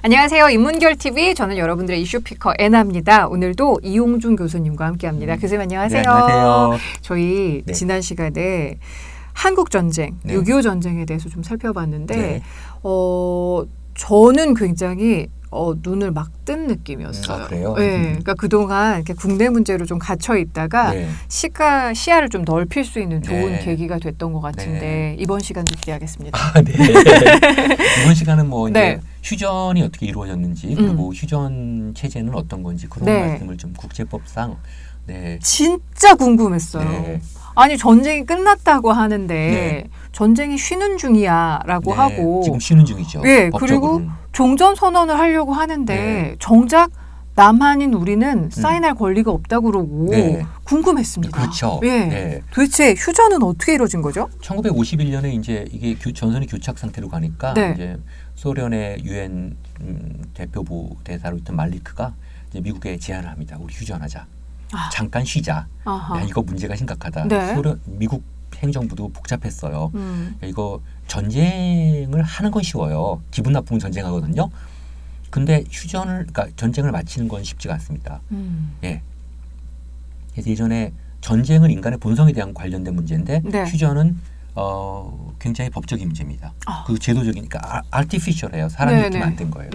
안녕하세요. 인문결TV. 저는 여러분들의 이슈피커 애나입니다. 오늘도 이용준 교수님과 함께합니다. 교수님 안녕하세요. 네, 안녕하세요. 저희 지난 시간에 한국전쟁, 6.25 전쟁에 대해서 좀 살펴봤는데 저는 굉장히 눈을 막 뜬 느낌이었어요. 그래요? 네, 그러니까 그동안 이렇게 국내 문제로 좀 갇혀 있다가 시야를 좀 넓힐 수 있는 좋은 계기가 됐던 것 같은데 이번 시간도 기대하겠습니다. 네. 이번 시간은 이제 휴전이 어떻게 이루어졌는지 그리고 휴전 체제는 어떤 건지 그런 말씀을 좀 국제법상 진짜 궁금했어요. 아니 전쟁이 끝났다고 하는데 전쟁이 쉬는 중이야라고 하고 지금 쉬는 중이죠. 그리고 종전 선언을 하려고 하는데 정작 남한인 우리는 사인할 권리가 없다고 그러고 궁금했습니다. 그렇죠. 도대체 휴전은 어떻게 이루어진 거죠? 1951년에 이제 이게 전선이 교착 상태로 가니까 이제 소련의 유엔 대표부 대사로 있던 말리크가 이제 미국에 제안을 합니다. 우리 휴전하자. 잠깐 쉬자. 야, 이거 문제가 심각하다. 미국 행정부도 복잡했어요. 이거 전쟁을 하는 건 쉬워요. 기분 나쁘면 전쟁하거든요. 근데 그러니까 전쟁을 마치는 건 쉽지가 않습니다. 그래서 예전에 전쟁은 인간의 본성에 대한 관련된 문제인데 휴전은 굉장히 법적인 문제입니다. 그 제도적이니까 artificial해요. 사람이 이렇게 만든 거예요.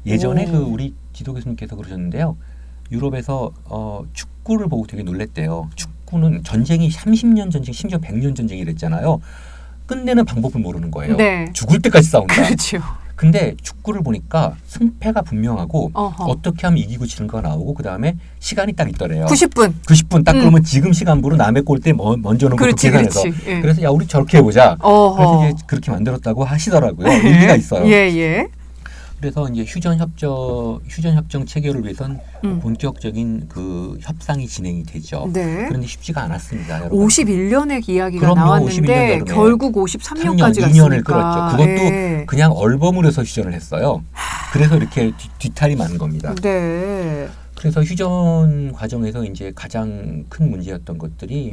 예전에 우리 지도 교수님께서 그러셨는데요. 유럽에서 축구를 보고 되게 놀랬대요. 축구는 전쟁이 30년 전쟁, 심지어 100년 전쟁이 이랬잖아요. 끝내는 방법을 모르는 거예요. 죽을 때까지 싸운다. 그렇죠. 근데 축구를 보니까 승패가 분명하고 어떻게 하면 이기고 지는 거가 나오고 그다음에 시간이 딱 있더래요. 90분 딱 그러면 지금 시간부로 남의 골대 먼저 넣고 계산해서 그래서 야 우리 저렇게 해보자. 그래서 이제 그렇게 만들었다고 하시더라고요. 일리가 있어요. 그래서 이제 휴전 협정 체결을 위해선 본격적인 그 협상이 진행이 되죠. 그런데 쉽지가 않았습니다. 여러분. 51년의 이야기가 나왔는데 51년 결국 53년까지 갔으니까. 2년을 끌었죠. 그것도 그냥 얼버무려서 휴전을 했어요. 그래서 이렇게 뒤탈이 많은 겁니다. 그래서 휴전 과정에서 이제 가장 큰 문제였던 것들이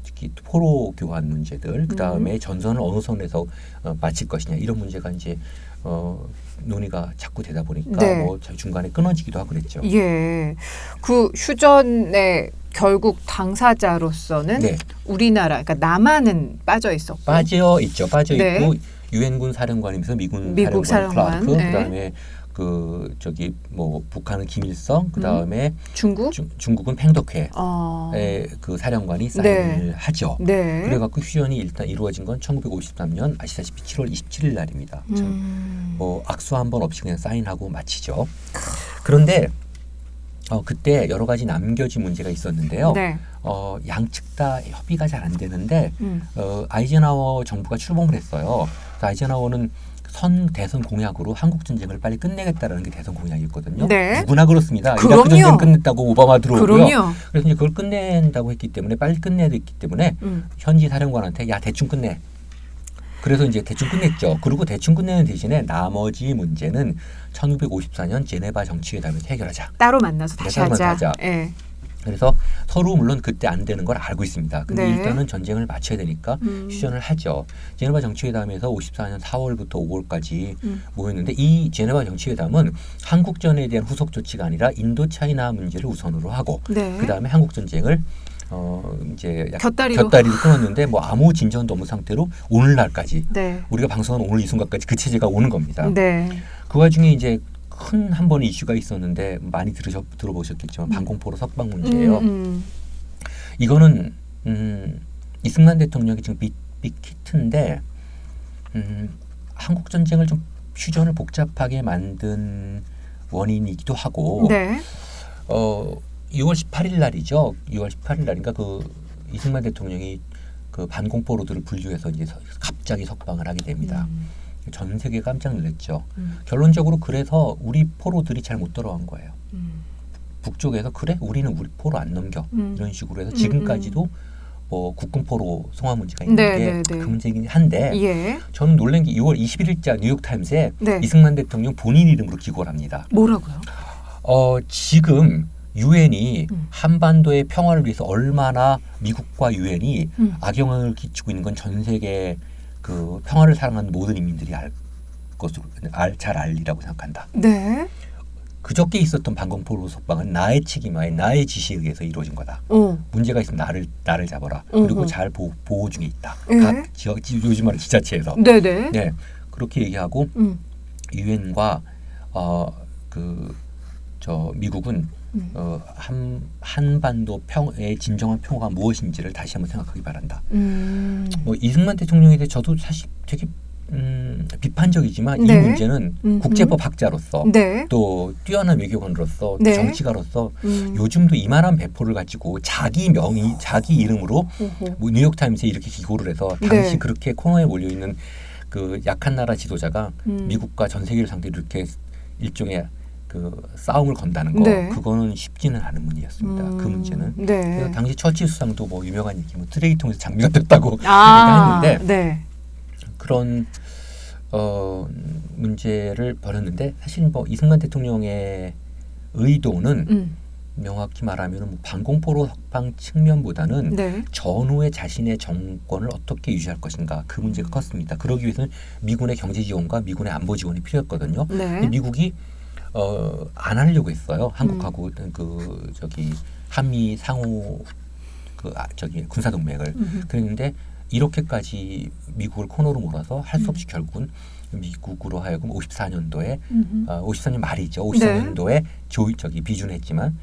특히 포로 교환 문제들, 그 다음에 전선을 어느 선에서 마칠 것이냐 이런 문제가 이제 논의가 자꾸 되다 보니까 중간에 끊어지기도 하고 그랬죠. 그 휴전의 결국 당사자로서는 우리나라, 그러니까 남한은 빠져 있었고 빠져 있고 유엔군 사령관이면서 미국 사령관 클라크, 그다음에 북한은 김일성, 그다음에 중국은 팽덕회 그 사령관이 사인을 하죠. 그래갖고 휴전이 일단 이루어진 건 1953년 아시다시피 7월 27일 날입니다. 악수 한 번 없이 그냥 사인하고 마치죠. 그런데 그때 여러 가지 남겨진 문제가 있었는데요. 양측 다 협의가 잘 안 되는데 아이젠하워 정부가 출범을 했어요. 그래서 아이젠하워는 대선 공약으로 한국 전쟁을 빨리 끝내겠다라는 게 대선 공약이었거든요. 누구나 그렇습니다. 이라크 전쟁 끝냈다고 오바마 들어오고요. 그래서 이제 그걸 끝낸다고 했기 때문에 빨리 끝내야 됐기 때문에 현지 사령관한테 야 대충 끝내. 그래서 이제 대충 끝냈죠. 그리고 대충 끝내는 대신에 나머지 문제는 1954년 제네바 정치회담에서 해결하자. 따로 만나서 다시 하자. 그래서 서로 물론 그때 안 되는 걸 알고 있습니다. 근데 일단은 전쟁을 마쳐야 되니까 휴전을 하죠. 제네바 정치회담에서 54년 4월부터 5월까지 모였는데 이 제네바 정치회담은 한국전에 대한 후속 조치가 아니라 인도차이나 문제를 우선으로 하고 그다음에 한국 전쟁을 이제 곁다리로 끊었는데 아무 진전도 없는 상태로 오늘날까지 우리가 방송하는 오늘 이 순간까지 그 체제가 오는 겁니다. 그 와중에 이제 큰 한 번의 이슈가 있었는데 많이 들어보셨겠지만 반공포로 석방 문제예요. 이거는 이승만 대통령이 지금 빅히트인데 한국 전쟁을 좀 휴전을 복잡하게 만든 원인이기도 하고 6월 18일 날이죠. 6월 18일 날인가 그 이승만 대통령이 그 반공포로들을 분류해서 이제 갑자기 석방을 하게 됩니다. 전 세계 깜짝 놀랐죠. 결론적으로 그래서 우리 포로들이 잘 못 돌아온 거예요. 북쪽에서 그래 우리는 우리 포로 안 넘겨 이런 식으로 해서 지금까지도 국군포로 송화 문제가 있는데 그 문제이긴 한데 저는 놀란 게 6월 21일자 뉴욕타임스에 이승만 대통령 본인 이름으로 기고를 합니다. 뭐라고요? 지금 유엔이 한반도의 평화를 위해서 얼마나 미국과 유엔이 악영향을 끼치고 있는 건 전 세계 그 평화를 사랑하는 모든 인민들이 알 것으로 잘 알리라고 생각한다. 네. 그저께 있었던 방공포로 석방은 나의 책임하에 나의 지시에 의해서 이루어진 거다. 문제가 있으면 나를 잡아라. 그리고 잘 보호 중에 있다. 각 지역 요즘 말은 지자체에서. 네네. 네, 그렇게 얘기하고 유엔과 미국은 한반도 평의 진정한 평화가 무엇인지를 다시 한번 생각하기 바란다. 이승만 대통령에 대해 저도 사실 되게 비판적이지만 네. 이 문제는 국제법 학자로서 네. 또 뛰어난 외교관으로서 네. 정치가로서 요즘도 이만한 배포를 가지고 자기 명의 자기 이름으로 뭐 뉴욕타임스에 이렇게 기고를 해서 당시 네. 그렇게 코너에 몰려있는 그 약한 나라 지도자가 미국과 전 세계를 상대로 이렇게 일종의 그 싸움을 건다는 거 네. 그거는 쉽지는 않은 문제였습니다. 그 문제는. 네. 그래서 당시 처칠 수상도 뭐 유명한 얘기 뭐 쓰레기통에서 장미가 떴다고 얘기했는데 네. 그런 문제를 벌였는데 사실 뭐 이승만 대통령의 의도는 명확히 말하면 뭐 방공포로 석방 측면보다는 네. 전후에 자신의 정권을 어떻게 유지할 것인가 그 문제가 컸습니다. 그러기 위해서는 미군의 경제 지원과 미군의 안보 지원이 필요했거든요. 네. 근데 미국이 안 하려고 했어요. 한국하고 한미 상호 군사 동맹을 그랬는데 이렇게까지 미국을 코너로 몰아서 할 수 없이 결국은 미국으로 하여금 54년도에 54년 말이죠. 54년도에 비준했지만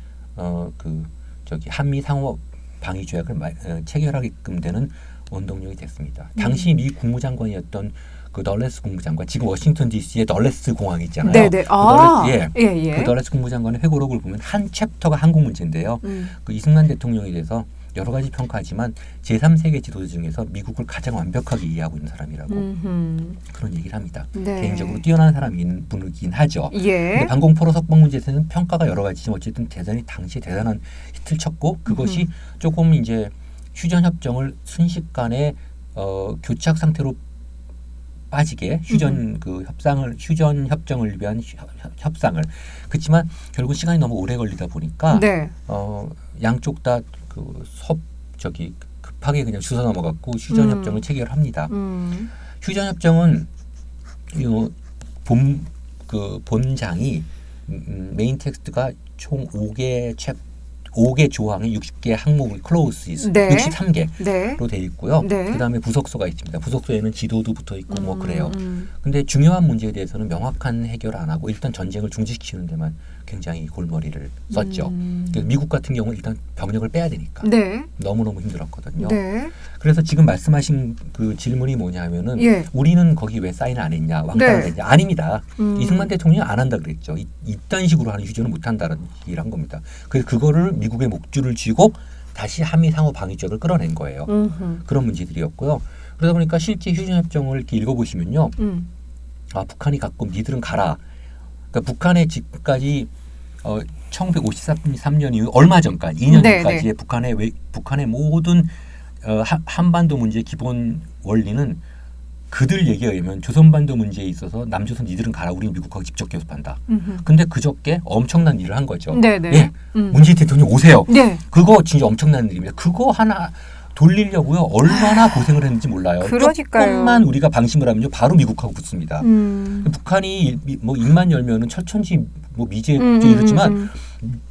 한미 상호 방위 조약을 체결하게끔 되는 원동력이 됐습니다. 당시 미 국무장관이었던 그 널레스 국무장관, 지금 워싱턴 D.C.의 널레스 공항 있잖아요. 네네. 그 널레스 국무장관의 회고록을 보면 한 챕터가 한국 문제인데요. 그 이승만 대통령에 대해서 여러 가지 평가하지만 제3세계 지도자 중에서 미국을 가장 완벽하게 이해하고 있는 사람이라고 그런 얘기를 합니다. 네. 개인적으로 뛰어난 사람인 분이긴 하죠. 예. 근데 방공포로 석방 문제에서는 평가가 여러 가지지만 어쨌든 당시에 대단한 히트를 쳤고 그것이 조금 이제 휴전 협정을 순식간에 교착 상태로 빠지게 휴전 협정을 위한 협상을 그렇지만 결국 시간이 너무 오래 걸리다 보니까 네. 양쪽 다 급하게 그냥 주워 넘어갔고 휴전 협정을 체결합니다. 휴전 협정은 본장이 메인 텍스트가 총 5개 조항에 60개 항목을 클로우스 네. 63개로 네. 되어 있고요. 네. 그다음에 부속서가 있습니다. 부속서에는 지도도 붙어 있고 뭐 그래요. 근데 중요한 문제에 대해서는 명확한 해결 안 하고 일단 전쟁을 중지시키는 데만 굉장히 골머리를 썼죠. 미국 같은 경우는 일단 병력을 빼야 되니까 네. 너무너무 힘들었거든요. 네. 그래서 지금 말씀하신 그 질문이 뭐냐면은 예. 우리는 거기 왜 사인을 안 했냐 왕따를 네. 했냐 아닙니다. 이승만 대통령이 안 한다 그랬죠. 이딴 식으로 하는 휴전은 못 한다는 얘기를 한 겁니다. 그래서 그거를 미국의 목줄을 쥐고 다시 한미 상호 방위적을 끌어낸 거예요. 그런 문제들이었고요. 그러다 보니까 실제 휴전협정을 이렇게 읽어보시면요. 북한이 갖고 니들은 가라. 그러니까 북한의 지금까지 1953년 이후 얼마 전까지 2년 전까지의 북한의 모든 한반도 문제의 기본 원리는 그들 얘기에 의하면 조선반도 문제에 있어서 남조선 니들은 가라 우리는 미국하고 직접 교섭한다. 근데 그저께 엄청난 일을 한 거죠. 네네. 예, 문재인 대통령 오세요. 네. 그거 진짜 엄청난 일입니다. 그거 하나 돌리려고요. 얼마나 고생을 했는지 몰라요. 그러니까요. 조금만 우리가 방심을 하면요. 바로 미국하고 붙습니다. 북한이 뭐 입만 열면은 철천지 뭐 미제 이렇지만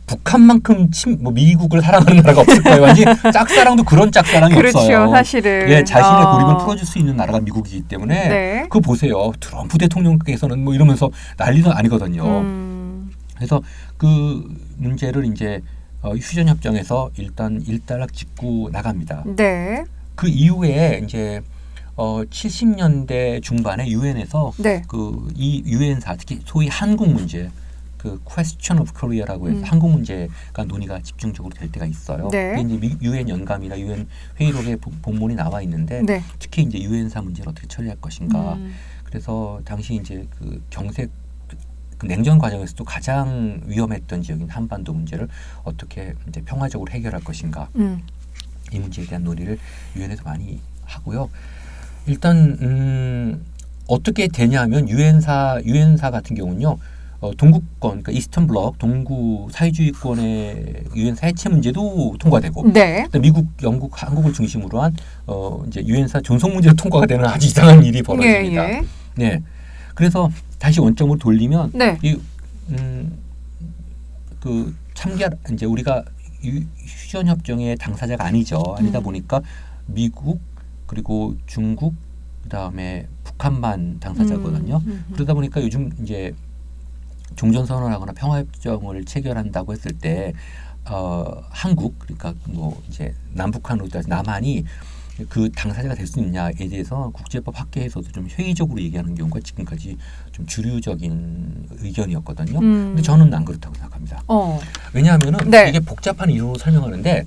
북한만큼 미국을 사랑하는 나라가 없을 거예요. 완전 짝사랑도 그런 짝사랑이 그렇죠, 없어요. 사실은. 예, 자신의 고립을 풀어줄 수 있는 나라가 미국이기 때문에 네. 그거 보세요. 트럼프 대통령께서는 뭐 이러면서 난리도 아니거든요. 그래서 그 문제를 이제 휴전 협정에서 일단 일단락 짚고 나갑니다. 네. 그 이후에 이제 70년대 중반에 유엔에서 네. 이 유엔사 특히 소위 한국 문제 그 Question of Korea라고 해서 한국 문제가 논의가 집중적으로 될 때가 있어요. 네. 이제 유엔 연감이나 유엔 회의록에 본문이 나와 있는데 네. 특히 이제 유엔사 문제를 어떻게 처리할 것인가. 그래서 당시 이제 그 경색 그 냉전 과정에서도 가장 위험했던 지역인 한반도 문제를 어떻게 이제 평화적으로 해결할 것인가. 이 문제에 대한 논의를 유엔에서 많이 하고요. 일단 어떻게 되냐면 유엔사 같은 경우는요. 동구권, 그러니까 이스턴 블록 동구 사회주의권의 유엔사 해체 문제도 통과되고, 네. 미국, 영국, 한국을 중심으로 한 이제 유엔사 존속 문제도 통과가 되는 아주 이상한 일이 벌어집니다. 예, 예. 네. 그래서 다시 원점으로 돌리면 네. 그 참결 이제 우리가 휴전 협정의 당사자가 아니다 보니까 미국 그리고 중국 그다음에 북한만 당사자거든요. 그러다 보니까 요즘 이제 종전선언하거나 평화협정을 체결한다고 했을 때 한국 그러니까 뭐 이제 남북한으로 따져 남한이 그 당사자가 될 수 있냐에 대해서 국제법 학계에서도 좀 회의적으로 얘기하는 경우가 지금까지 좀 주류적인 의견이었거든요. 근데 저는 안 그렇다고 생각합니다. 왜냐하면은 네. 이게 복잡한 이유로 설명하는데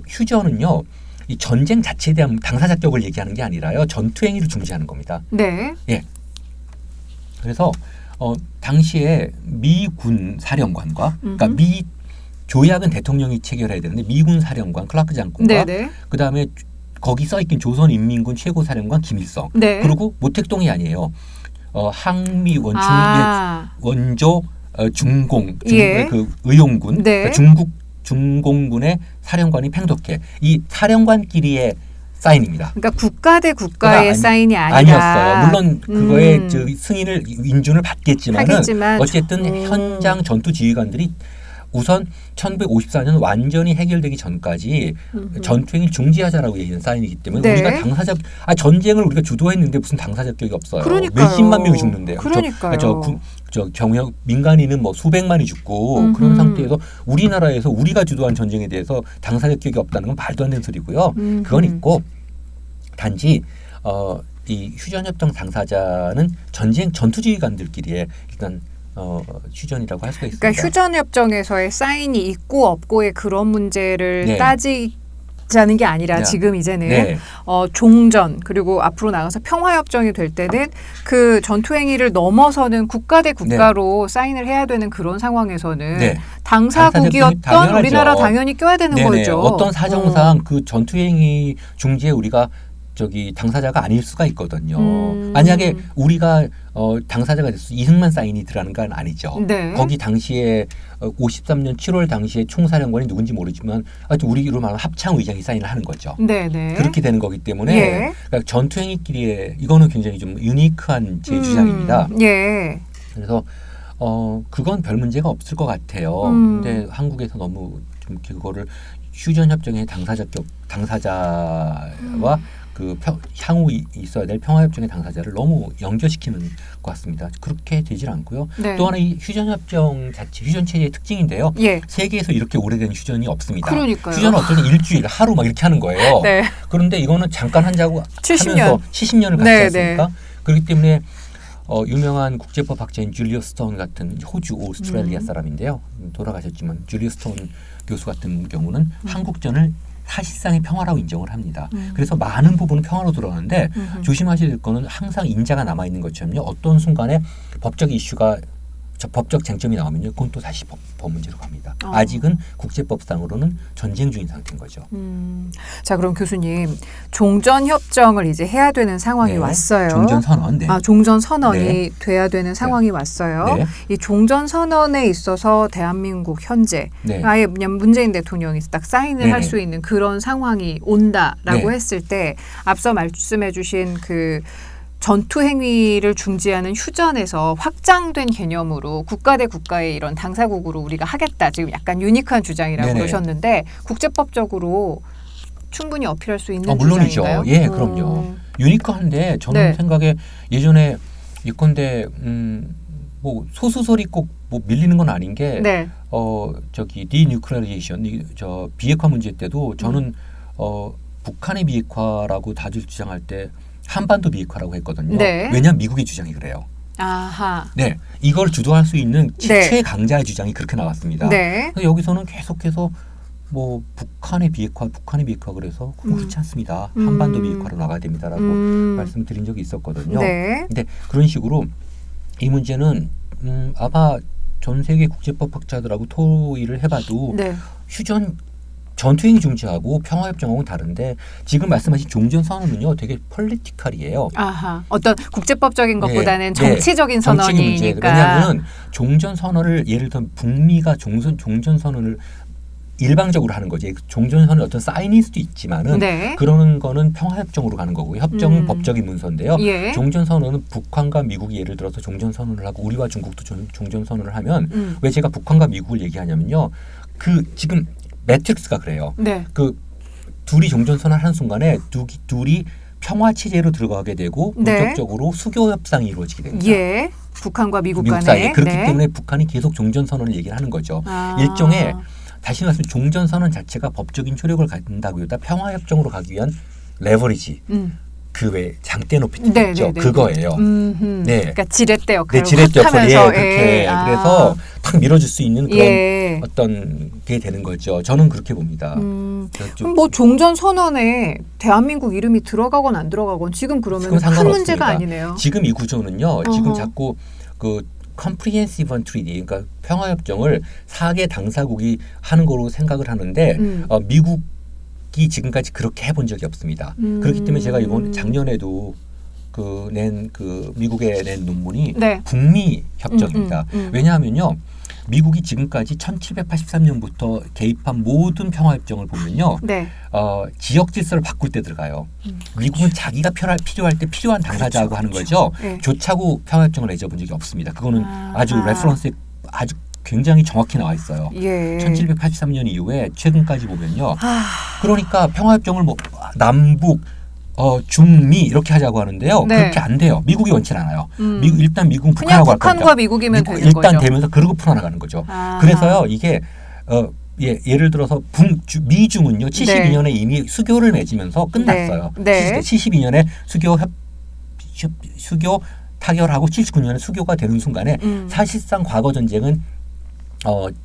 휴전은요. 이 전쟁 자체에 대한 당사자격을 얘기하는 게 아니라요. 전투 행위를 중지하는 겁니다. 네. 예. 그래서 당시에 미군 사령관과 그러니까 미 조약은 대통령이 체결해야 되는데 미군 사령관 클라크 장군과 그다음에 거기 써있긴 조선인민군 최고사령관 김일성 네. 그리고 모택동이 아니에요. 항미 원조 중공 예. 그 의용군 네. 그러니까 중국 중공군의 사령관이 팽독해 이 사령관끼리의 사인입니다. 그러니까 국가 대 국가의 사인이 아니었어요. 물론 그거에 승인을 인준을 받겠지만은 어쨌든 현장 전투 지휘관들이 우선 1954년 완전히 해결되기 전까지 전투행위 중지하자라고 얘기하는 사인이기 때문에 네. 우리가 당사자 전쟁을 우리가 주도했는데 무슨 당사자격이 없어요. 그러니까요. 몇십만 명이 죽는데요. 그러니까요. 저 경력 민간인은 뭐 수백만이 죽고 그런 상태에서 우리나라에서 우리가 주도한 전쟁에 대해서 당사자격이 없다는 건 말도 안 되는 소리고요. 그건 있고 단지 이 휴전협정 당사자는 전투 지휘관들끼리의 일단 휴전이라고 할 수가 있습니다. 그러니까 휴전협정에서의 사인이 있고 없고의 그런 문제를 네. 따지자는 게 아니라 네. 지금 이제는 네. 종전 그리고 앞으로 나가서 평화협정이 될 때는 그 전투행위를 넘어서는 국가 대 국가로 사인을 해야 되는 그런 상황에서는 당사국이었던 우리나라 당연히 껴야 되는 거죠. 어떤 사정상 그 전투행위 중지에 우리가 당사자가 아닐 수가 있거든요. 만약에 우리가 당사자가 돼서 이승만 사인이 들어가는 건 아니죠. 네. 거기 당시에 53년 7월 당시에 총사령관이 누군지 모르지만 하여튼 우리로 말하면 합창 의장이 사인을 하는 거죠. 네네. 그렇게 되는 거기 때문에 예. 그러니까 전투행위끼리의 이거는 굉장히 좀 유니크한 제 주장입니다. 예. 그래서 그건 별 문제가 없을 것 같아요. 근데 한국에서 너무 좀 그거를 휴전협정의 당사자와 그 향후 있어야 될 평화협정의 당사자를 너무 연결시키는 것 같습니다. 그렇게 되질 않고요. 네. 또 하나 이 휴전협정 자체, 휴전체제의 특징인데요. 예. 세계에서 이렇게 오래된 휴전이 없습니다. 그러니까요. 휴전은 어떤 일주일, 하루 막 이렇게 하는 거예요. 네. 그런데 이거는 잠깐 하면서 70년을 같이 네, 했으니까 그렇기 때문에 유명한 국제법 학자인 줄리어 스톤 같은 호주 오스트레일리아 사람인데요. 돌아가셨지만 줄리어 스톤 교수 같은 경우는 한국전을 사실상의 평화라고 인정을 합니다. 그래서 많은 부분은 평화로 돌아가는데 조심하셔야 될 거는 항상 인자가 남아있는 것처럼요. 어떤 순간에 법적 이슈가 법적 쟁점이 나오면요. 그건 또 다시 법 문제로 갑니다. 아직은 국제법상으로는 전쟁 중인 상태인 거죠. 자, 그럼 교수님 종전협정을 이제 해야 되는 상황이 왔어요. 종전선언. 네. 종전선언이 돼야 되는 상황이 왔어요. 네. 이 종전선언에 있어서 대한민국 현재 아예 그냥 문재인 대통령이 딱 사인을 할 수 있는 그런 상황이 온다라고 했을 때 앞서 말씀해 주신 그 전투 행위를 중지하는 휴전에서 확장된 개념으로 국가 대 국가의 이런 당사국으로 우리가 하겠다. 지금 약간 유니크한 주장이라고 그러셨는데 국제법적으로 충분히 어필할 수 있는 물론이죠. 주장인가요? 예, 그럼요. 유니크한데 저는 생각에 예전에 예컨대 뭐 소수설이 꼭 뭐 밀리는 건 아닌 게 디뉴클리어레이션 비핵화 문제 때도 저는 북한의 비핵화라고 다들 주장할 때 한반도 비핵화라고 했거든요. 왜냐하면 미국의 주장이 그래요. 아하. 네, 이걸 주도할 수 있는 최강자의 주장이 그렇게 나왔습니다. 그래서 여기서는 계속해서 뭐 북한의 비핵화 그래서 그렇지 않습니다. 한반도 비핵화로 나가야 됩니다라고 말씀드린 적이 있었거든요. 근데 그런 식으로 이 문제는 아마 전 세계 국제법 학자들하고 토의를 해봐도 휴전 전투행위 중지하고 평화협정하고는 다른데 지금 말씀하신 종전선언은요 되게 폴리티컬이에요. 아하. 어떤 국제법적인 것보다는 정치적인 선언이니까. 왜냐하면 종전선언을 예를 들면 북미가 종전선언을 일방적으로 하는 거지. 종전선언 어떤 사인일 수도 있지만은 그러는 거는 평화협정으로 가는 거고요. 협정은 법적인 문서인데요. 종전선언은 북한과 미국이 예를 들어서 종전선언을 하고 우리와 중국도 종전선언을 하면 왜 제가 북한과 미국을 얘기하냐면요. 그 지금 매트릭스가 그래요. 그 둘이 종전선언을 하는 순간에 둘이 평화 체제로 들어가게 되고 본격적으로 수교 협상이 이루어지게 됩니다. 북한과 미국 사이에. 그렇기 때문에 북한이 계속 종전선언을 얘기를 하는 거죠. 일종의 다시 말해서 종전선언 자체가 법적인 효력을 갖는다기보다 평화협정으로 가기 위한 레버리지. 그 외 장대 높이 있죠. 그거예요. 그러니까 지렛대 역할을 지렛대 역할이 그렇게 그래서 탁 밀어줄 수 있는 그런 어떤 게 되는 거죠. 저는 그렇게 봅니다. 그럼 뭐 종전 선언에 대한민국 이름이 들어가건 안 들어가건 지금 그러면 큰 문제가 아니네요. 지금 이 구조는요. 지금 자꾸 그 Comprehensive Treaty, 그러니까 평화협정을 4개 당사국이 하는 거로 생각을 하는데 미국이 지금까지 그렇게 해본 적이 없습니다. 그렇기 때문에 제가 이번 작년에도 미국에 낸 논문이 북미 협정입니다. 왜냐하면요. 미국이 지금까지 1783년부터 개입한 모든 평화협정을 보면요. 지역 질서를 바꿀 때 들어가요. 미국은 자기가 필요할 때 필요한 당사자하고 하는 거죠. 조차고 평화협정을 맺어본 적이 없습니다. 그거는 아주 레퍼런스에 아주 굉장히 정확히 나와 있어요. 1783년 이후에 최근까지 보면요. 그러니까 평화협정을 뭐 남북 중미 이렇게 하자고 하는데요. 그렇게 안 돼요. 미국이 원치는 않아요. 일단 미국은 북한하고 할 겁니다. 북한과 미국이면 되는 일단 거죠. 되면서 그러고 풀어나가는 거죠. 그래서요. 이게 예를 들어서 미중은요. 72년에 이미 수교를 맺으면서 끝났어요. 72년에 수교 타결하고 79년에 수교가 되는 순간에 사실상 과거 전쟁은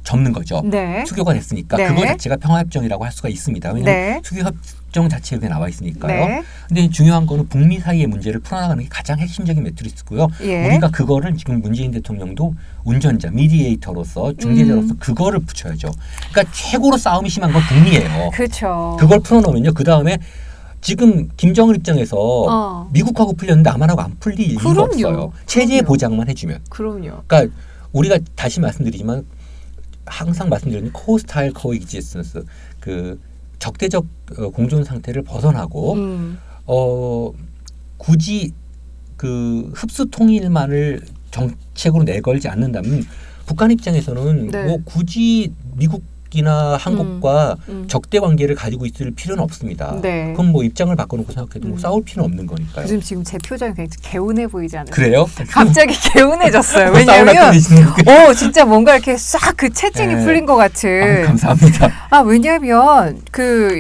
접는 거죠. 수교가 됐으니까 그거 자체가 평화협정이라고 할 수가 있습니다. 왜냐하면 수교협정 자체에 그게 나와 있으니까요. 근데 중요한 거는 북미 사이의 문제를 풀어나가는 게 가장 핵심적인 매트리스고요. 우리가 그거를 지금 문재인 대통령도 운전자, 미디에이터로서 중재자로서 그거를 붙여야죠. 그러니까 최고로 싸움이 심한 건 북미예요. 그렇죠. 그걸 풀어놓으면요. 그 다음에 지금 김정은 입장에서 미국하고 풀렸는데 남한하고 안 풀릴 이유가 없어요. 체제 보장만 해주면. 그러니까 우리가 다시 말씀드리지만 항상 말씀드리는 코스타일 코엑지스턴스 그 적대적 공존 상태를 벗어나고 굳이 그 흡수 통일만을 정책으로 내걸지 않는다면 북한 입장에서는 뭐 굳이 미국이나 한국과 적대 관계를 가지고 있을 필요는 없습니다. 그럼 뭐 입장을 바꿔놓고 생각해도 뭐 싸울 필요는 없는 거니까요. 지금 제 표정이 굉장히 개운해 보이지 않으세요? 그래요? 갑자기 개운해졌어요. 왜냐하면 진짜 뭔가 이렇게 싹 그 채증이 풀린 것 같은. 감사합니다. 왜냐하면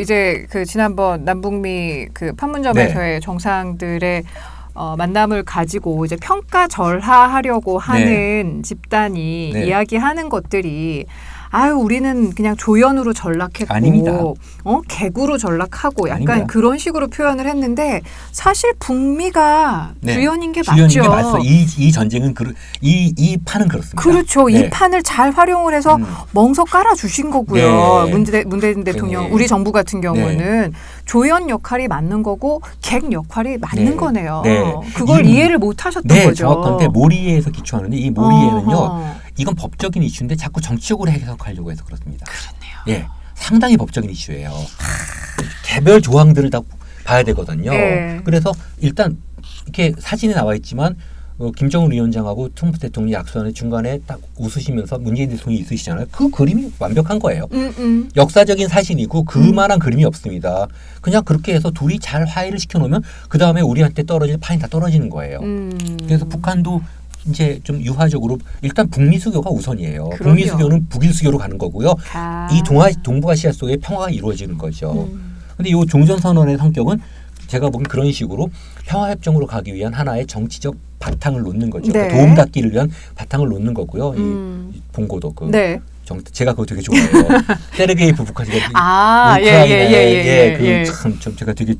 이제 지난번 남북미 그 판문점에서의 정상들의 만남을 가지고 이제 평가절하하려고 하는 집단이 이야기하는 것들이 우리는 그냥 조연으로 전락했고, 아닙니다. 개구로 전락하고 약간 아닙니다. 그런 식으로 표현을 했는데 사실 북미가 주연인 게 주연인 맞죠. 게 맞죠. 이 전쟁은 이 판은 그렇습니다. 그렇죠. 이 판을 잘 활용을 해서 멍석 깔아 주신 거고요. 문재인 대통령, 우리 정부 같은 경우는 조연 역할이 맞는 거고 객 역할이 맞는 거네요. 그걸 이해를 못 하셨던 거죠. 정확한데 모리에서 기초하는데 이 모리에는요. 이건 법적인 이슈인데 자꾸 정치적으로 해석하려고 해서 그렇습니다. 그렇네요. 상당히 법적인 이슈예요. 개별 조항들을 다 봐야 되거든요. 그래서 일단 이렇게 사진에 나와 있지만 김정은 위원장하고 트럼프 대통령이 약속하는 중간에 딱 웃으시면서 문재인 대통령이 있으시잖아요. 그 그림이 완벽한 거예요. 역사적인 사진이고 그만한 그림이 없습니다. 그냥 그렇게 해서 둘이 잘 화해를 시켜놓으면 그 다음에 우리한테 떨어질 판이 다 떨어지는 거예요. 그래서 북한도 이제 좀 유화적으로 일단 북미 수교가 우선이에요. 북미 수교는 북일 수교로 가는 거고요. 이 동북아시아 속에 평화가 이루어지는 거죠. 그런데 이 종전선언의 성격은 제가 보기엔 그런 식으로 평화협정으로 가기 위한 하나의 정치적 바탕을 놓는 거죠. 그러니까 도움 닫기를 위한 바탕을 놓는 거고요. 이 봉고도 제가 그거 되게 좋아해요. 세르게이 부부카시가 우크라이나의 참 제가 되게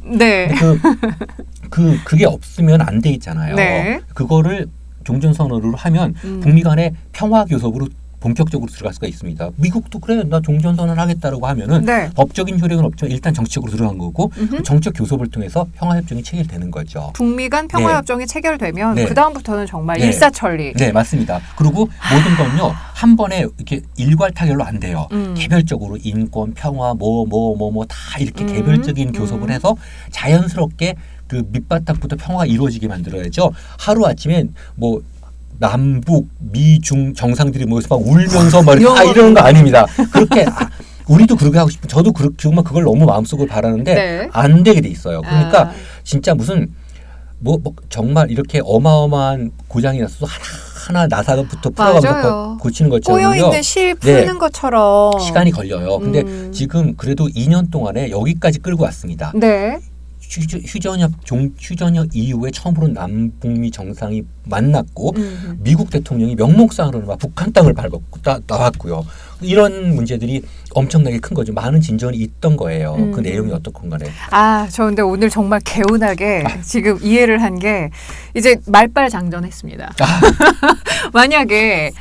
그게 없으면 안 돼 있잖아요. 그거를 종전선언으로 하면 북미 간의 평화 교섭으로 본격적으로 들어갈 수가 있습니다. 미국도 그래 나 종전선언 하겠다라고 하면은 네. 법적인 효력은 없지만 일단 정치적으로 들어간 거고 정책 교섭을 통해서 평화협정이 체결되는 거죠. 북미 간 평화협정이 체결되면 네. 그 다음부터는 정말 네. 일사천리. 네, 맞습니다. 그리고 모든 건요 한 번에 이렇게 일괄 타결로 안 돼요. 개별적으로 인권, 평화, 다 이렇게 개별적인 교섭을 해서 자연스럽게 그 밑바닥부터 평화가 이루어지게 만들어야죠. 하루 아침에 뭐 남북, 미, 중 정상들이 모여서 막 울면서 막 이러는 거 아닙니다. 그렇게 우리도 그렇게 하고 싶고 저도 정말 그걸 너무 마음속으로 바라는데 네. 안 되게 돼 있어요. 그러니까 진짜 무슨 뭐 정말 이렇게 어마어마한 고장이 났어도 하나 나사부터 풀어가면서 고치는 것처럼요. 꼬여있는 실 푸는 것처럼. 시간이 걸려요. 근데 지금 그래도 2년 동안에 여기까지 끌고 왔습니다. 네. 휴전협 이후에 처음으로 남북미 정상이 만났고 미국 대통령이 명목상으로는 막 북한 땅을 밟았고 나왔고요. 이런 문제들이 엄청나게 큰 거죠. 많은 진전이 있던 거예요. 그 내용이 어떻건 간에. 저 근데 오늘 정말 개운하게 지금 이해를 한 게 이제 말빨장전했습니다. 만약에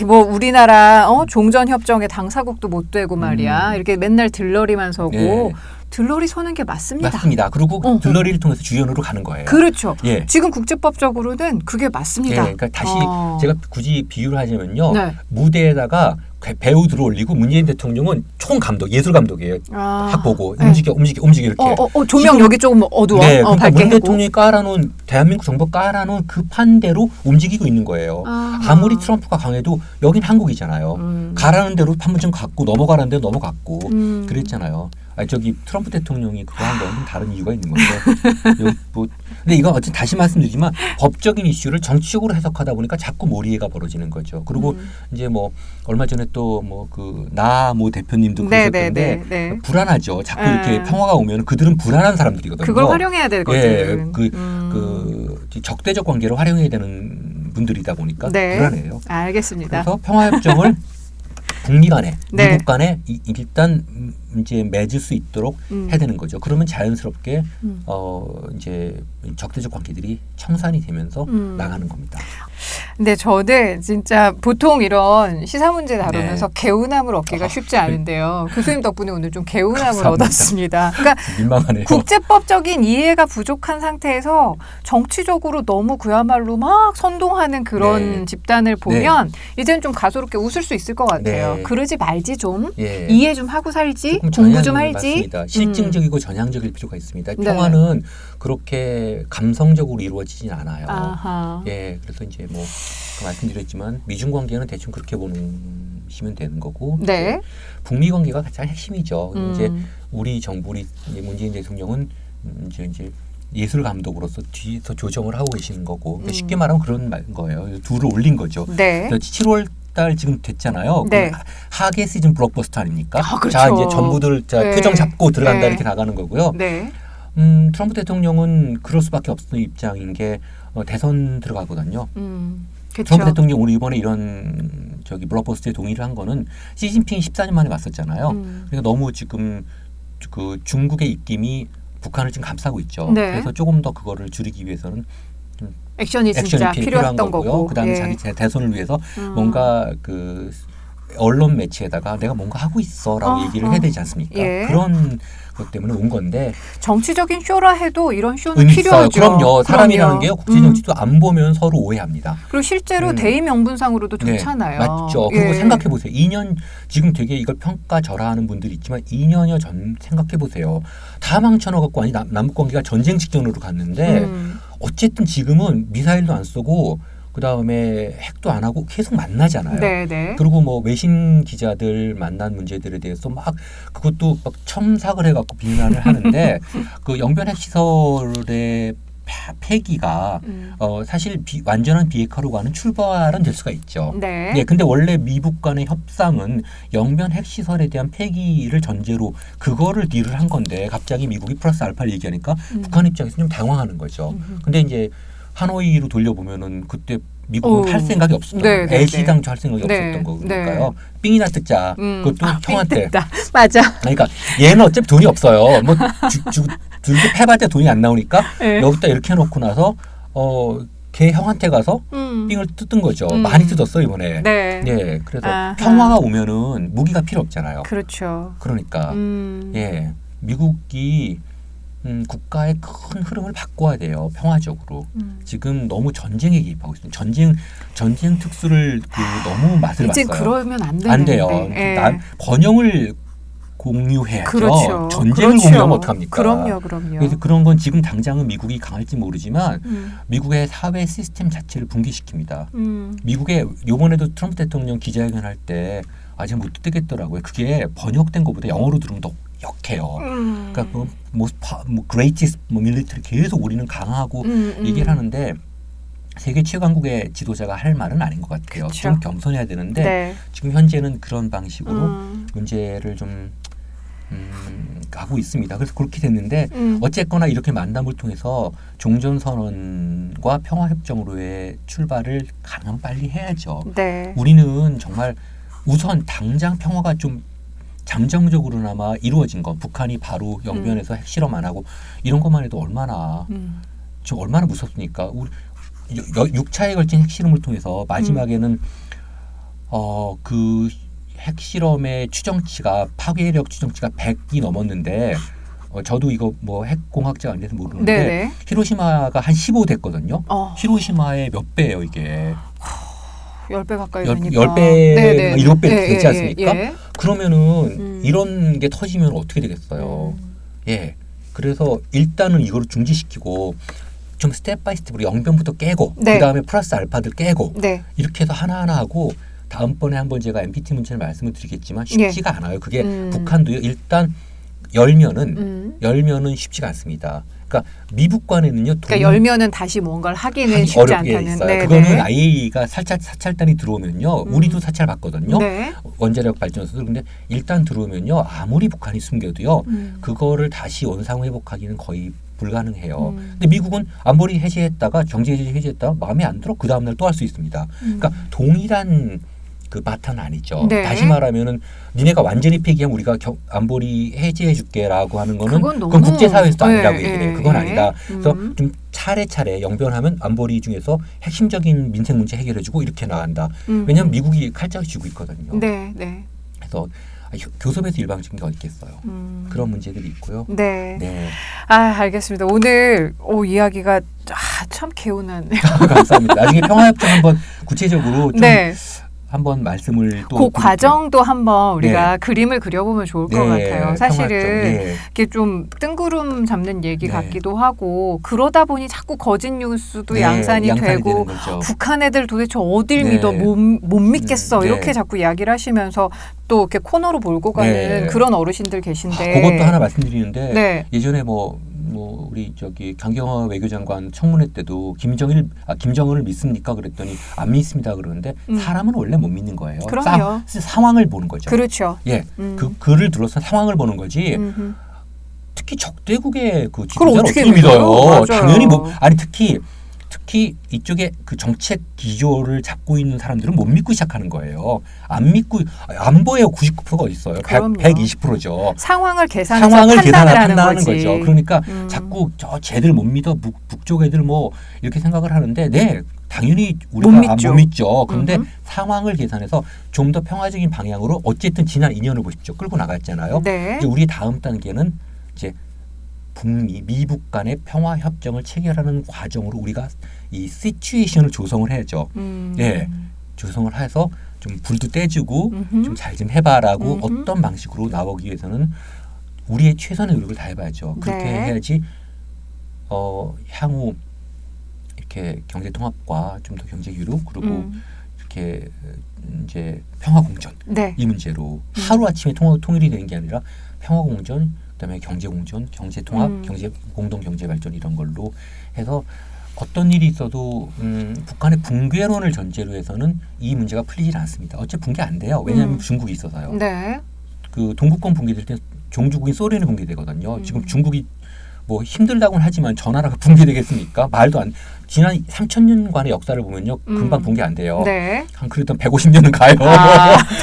뭐 우리나라 종전협정의 당사국도 못 되고 말이야. 이렇게 맨날 들러리만 서고 네. 들러리 서는 게 맞습니다. 맞습니다. 그리고 들러리를 통해서 주연으로 가는 거예요. 그렇죠. 예. 지금 국제법적으로는 그게 맞습니다. 예, 그러니까 다시 제가 굳이 비유를 하자면요. 네. 무대에다가 배우 들어올리고 문재인 대통령은 총감독, 예술감독이에요. 딱 보고 움직여 이렇게. 조명 여기 조금 어두워. 네, 그러니까 문 대통령이 깔아놓은 대한민국 정부 깔아놓은 그 판대로 움직이고 있는 거예요. 아무리 트럼프가 강해도 여긴 한국이잖아요. 가라는 대로 판문점 갔고 넘어가라는 대로 넘어갔고 그랬잖아요. 저기 트럼프 대통령이 그거 한 건 다른 이유가 있는 건데. 근데 이건 어쨌든 다시 말씀드리지만 법적인 이슈를 정치적으로 해석하다 보니까 자꾸 몰이해가 벌어지는 거죠. 그리고 이제 뭐 얼마 전에 또 뭐 그 나 대표님도 그러셨던데 불안하죠. 자꾸 이렇게 평화가 오면 그들은 불안한 사람들이거든요. 그걸 활용해야 되거든요. 예, 그 적대적 관계를 활용해야 되는 분들이다 보니까 불안해요. 알겠습니다. 그래서 평화협정을 북미 간에 미국 간에 일단 이제 맺을 수 있도록 해야 되는 거죠. 그러면 자연스럽게 이제 적대적 관계들이 청산이 되면서 나가는 겁니다. 근데 저는 진짜 보통 이런 시사 문제 다루면서 개운함을 얻기가 쉽지 않은데요. 교수님 덕분에 오늘 좀 개운함을 감사합니다. 얻었습니다. 그러니까 민망하네요. 국제법적인 이해가 부족한 상태에서 정치적으로 너무 그야말로 막 선동하는 그런 집단을 보면 이제는 좀 가소롭게 웃을 수 있을 것 같아요. 그러지 말지 좀. 이해 좀 하고 살지. 공부 좀 할지. 맞습니다. 실증적이고 전향적일 필요가 있습니다. 평화는 그렇게 감성적으로 이루어지진 않아요. 아하. 예, 그래서 이제 뭐 말씀드렸지만 미중 관계는 대충 그렇게 보시면 되는 거고. 네. 북미 관계가 가장 핵심이죠. 이제 우리 정부, 문재인 대통령은 이제 예술 감독으로서 뒤에서 조정을 하고 계시는 거고. 쉽게 말하면 그런 거예요. 둘을 올린 거죠. 네. 7월 달 지금 됐잖아요. 네. 하계 시즌 블록버스터 아닙니까? 그렇죠. 자, 이제 전부들 표정 잡고 들어간다 이렇게 나가는 거고요. 네. 트럼프 대통령은 그럴 수밖에 없는 입장인 게 대선 들어가거든요. 트럼프 대통령 우리 이번에 이런 블록버스터에 동의를 한 거는 시진핑이 14년 만에 왔었잖아요. 그러니까 너무 지금 그 중국의 입김이 북한을 지금 감싸고 있죠. 네. 그래서 조금 더 그거를 줄이기 위해서는 액션이 진짜 필요했던 거고. 그다음에 자기 대선을 위해서 뭔가 그 언론 매체에다가 내가 뭔가 하고 있어라고 얘기를 해야 되지 않습니까? 그런 것 때문에 온 건데 정치적인 쇼라 해도 이런 쇼는 필요하죠. 그럼요. 사람이라는 게요. 국제 정치도 안 보면 서로 오해합니다. 그리고 실제로 대의 명분상으로도 좋잖아요. 맞죠. 그리고 생각해 보세요. 2년 지금 되게 이걸 평가절하하는 분들이 있지만 2년여 전 생각해 보세요. 다 망쳐놓고 아니 남북 관계가 전쟁 직전으로 갔는데 어쨌든 지금은 미사일도 안 쏘고 그다음에 핵도 안 하고 계속 만나잖아요. 네네. 그리고 뭐 외신 기자들 만난 문제들에 대해서 막 그것도 막 첨삭을 해갖고 비난을 하는데 그 영변 핵시설의 폐기가 사실 완전한 비핵화로 가는 출발은 될 수가 있죠. 네. 네. 근데 원래 미국 간의 협상은 영변 핵시설에 대한 폐기를 전제로 그거를 딜을 한 건데 갑자기 미국이 플러스 알파를 얘기하니까 북한 입장에서 좀 당황하는 거죠. 근데 이제 하노이로 돌려보면은 그때 미국은 할 생각이 없었던 거예요. 애시당초 할 생각이 없었던 거니까요. 삥이나 뜯자. 그것도 형한테. 맞아. 그러니까 얘는 어차피 돈이 없어요. 뭐 둘도 패봤자 돈이 안 나오니까 여기다 이렇게 해놓고 나서 걔 형한테 가서 삥을 뜯은 거죠. 많이 뜯었어 이번에. 네. 예, 그래서 평화가 오면은 무기가 필요 없잖아요. 그렇죠. 그러니까 예, 미국이 국가의 큰 흐름을 바꿔야 돼요. 평화적으로. 지금 너무 전쟁에 개입하고 있습니다. 전쟁 특수를 너무 맛을 봤어요. 이제 그러면 안 되는데. 안 돼요. 번영을 공유해야죠. 그렇죠. 전쟁을 그렇죠. 공유하면 어떡합니까? 그럼요. 그래서 그런 건 지금 당장은 미국이 강할지 모르지만 미국의 사회 시스템 자체를 붕괴시킵니다. 미국의 요번에도 트럼프 대통령 기자회견 할 때 아직 못 듣겠더라고요. 그게 번역된 것보다 영어로 들으면 더 역해요. 그러니까 뭐 greatest military 계속 우리는 강하고 얘기를 하는데 세계 최강국의 지도자가 할 말은 아닌 것 같아요. 그쵸. 좀 겸손해야 되는데 네. 지금 현재는 그런 방식으로 문제를 좀 하고 있습니다. 그래서 그렇게 됐는데 어쨌거나 이렇게 만남을 통해서 종전선언과 평화협정으로의 출발을 가능하면 빨리 해야죠. 네. 우리는 정말 우선 당장 평화가 좀 잠정적으로나마 이루어진 건 북한이 바로 영변에서 핵실험 안 하고 이런 것만 해도 얼마나 무섭습니까? 우리 6차에 걸친 핵실험을 통해서 마지막에는 그 핵실험의 추정치가 파괴력 추정치가 100이 넘었는데 저도 이거 뭐 핵공학자가 안 돼서 모르는데 네네. 히로시마가 한 15 됐거든요. 히로시마의 몇 배예요 이게. 10배 가까이 되니까. 10배, 7배 되지 않습니까? 예. 그러면은 이런 게 터지면 어떻게 되겠어요. 예. 그래서 일단은 이거를 중지시키고 좀 스텝 바이 스텝으로 영변부터 깨고 그다음에 플러스 알파들 깨고 이렇게 해서 하나하나 하고 다음번에 한번 제가 NPT 문제를 말씀을 드리겠지만 쉽지가 않아요. 그게 북한도요. 일단 열면은 쉽지가 않습니다. 그러니까 미국 간에는요. 그러니까 열면은 다시 뭔가를 하기는 쉽지 않다는. 네, 그거는 IAEA가 사찰단이 들어오면요. 우리도 사찰 받거든요. 원자력 발전소들. 근데 일단 들어오면요. 아무리 북한이 숨겨도요. 그거를 다시 원상 회복하기는 거의 불가능해요. 근데 미국은 안보리 해제했다가 경제 해제했다가 마음에 안 들어 그 다음날 또 할 수 있습니다. 그러니까 동일한 그 바탕은 아니죠. 다시 말하면은 니네가 완전히 폐기하면 우리가 안보리 해제해줄게라고 하는 거는 그건 국제사회에서도 아니라고 얘기해요. 그건 아니다. 그래서 좀 차례차례 영변하면 안보리 중에서 핵심적인 민생 문제 해결해주고 이렇게 나간다. 왜냐하면 미국이 칼자루 쥐고 있거든요. 그래서 교섭에서 일방적인 게 어디 있겠어요. 그런 문제들이 있고요. 네. 알겠습니다. 오늘 이야기가 참 개운한. 감사합니다. 나중에 평화협정 한번 구체적으로 좀 한번 말씀을 또 그 과정도 한번 우리가 그림을 그려보면 좋을 것 같아요. 사실은 이게 좀 뜬구름 잡는 얘기 같기도 하고 그러다 보니 자꾸 거짓 뉴스도 양산이 되고 북한 애들 도대체 어딜 믿어 못 믿겠어 이렇게 자꾸 이야기를 하시면서 또 이렇게 코너로 몰고 가는 그런 어르신들 계신데 그것도 하나 말씀드리는데 예전에 우리 강경화 외교장관 청문회 때도 김정은을 믿습니까? 그랬더니 안 믿습니다. 그러는데 사람은 원래 못 믿는 거예요. 그럼요. 상황을 보는 거죠. 그렇죠. 예, 그 글을 들어서 상황을 보는 거지. 특히 적대국의 그 지도자를 어떻게 믿어요? 당연히 특히 이쪽에 그 정책 기조를 잡고 있는 사람들은 못 믿고 시작하는 거예요. 안 보여요. 99%가 어디 있어요. 120%죠. 상황을 계산해서 판단을 하는 거죠. 그러니까 자꾸 쟤들 못 믿어. 북쪽 애들 뭐 이렇게 생각을 하는데 당연히 우리가 못 믿죠. 그런데 상황을 계산해서 좀 더 평화적인 방향으로 어쨌든 지난 2년을 보십시오. 끌고 나갔잖아요. 이제 우리 다음 단계는 이제 미북 간의 평화 협정을 체결하는 과정으로 우리가 이 시츄에이션을 조성을 해야죠. 조성을 해서 좀 불도 떼주고 좀 잘 좀 해봐라고 어떤 방식으로 나오기 위해서는 우리의 최선의 노력을 다해봐야죠. 그렇게 해야지 향후 이렇게 경제 통합과 좀 더 경제 교류 그리고 이렇게 이제 평화 공존 이 문제로 하루 아침에 통일이 되는 게 아니라 평화 공존 그다음에 경제 공존, 경제 통합, 공동 경제 발전 이런 걸로 해서 어떤 일이 있어도 북한의 붕괴론을 전제로 해서는 이 문제가 풀리질 않습니다. 어째 붕괴 안 돼요. 왜냐하면 중국이 있어서요. 그 동구권 붕괴될 때 종주국인 소련이 붕괴되거든요. 지금 중국이 뭐 힘들다고는 하지만 저 나라가 붕괴되겠습니까? 말도 안. 지난 3,000년간의 역사를 보면요. 금방 붕괴 안 돼요. 한 그래도 150년은 가요.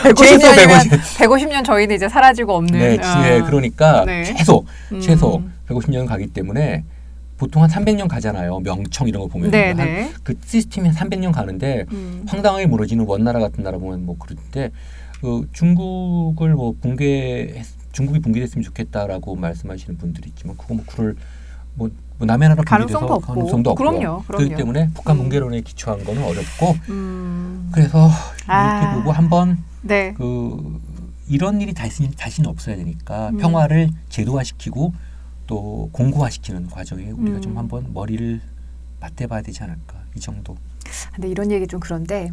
150년 저희는 이제 사라지고 없는. 그러니까 최소 150년은 가기 때문에 보통 한 300년 가잖아요. 명청 이런 거 보면 그 시스템이 한 300년 가는데 황당하게 무너지는 원나라 같은 나라 보면 뭐 그런데 중국을 뭐 중국이 붕괴됐으면 좋겠다라고 말씀하시는 분들이 있지만 그거 뭐 그럴 뭐 남의 나라 붕괴돼서 가능성도 없고 그럼요. 그렇기 때문에 북한 붕괴론에 기초한 거는 어렵고 그래서 이렇게 보고 한번 이런 일이 다시는 없어야 되니까 평화를 제도화시키고 또 공고화시키는 과정에 우리가 좀 한번 머리를 맞대봐야 되지 않을까 이 정도. 근데 이런 얘기 좀 그런데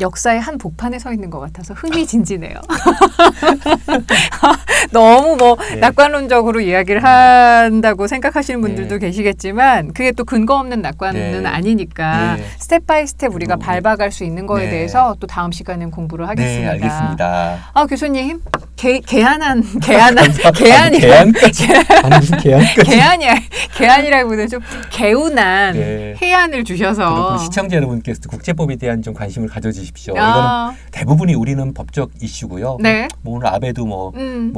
역사의 한 복판에 서 있는 것 같아서 흥미진진해요. 너무 뭐 낙관론적으로 이야기를 한다고 생각하시는 분들도 계시겠지만 그게 또 근거 없는 낙관은 아니니까 스텝 바이 스텝 우리가 밟아갈 수 있는 거에 대해서 또 다음 시간에 공부를 하겠습니다. 네, 알겠습니다. 교수님 개안이라기보다는 좀 개운한 해안을 주셔서 시청자 여러분께서도 국제법에 대한 좀 관심을 가져주십시오. 이거는 대부분이 우리는 법적 이슈고요. 뭐 오늘 아베도 뭐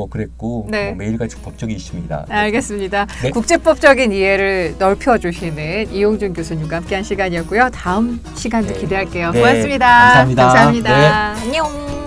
그랬고 뭐 매일같이 법적 이슈입니다. 알겠습니다. 국제법적인 이해를 넓혀주시는 이용준 교수님과 함께한 시간이었고요. 다음 시간도 기대할게요. 고맙습니다. 감사합니다. 안녕.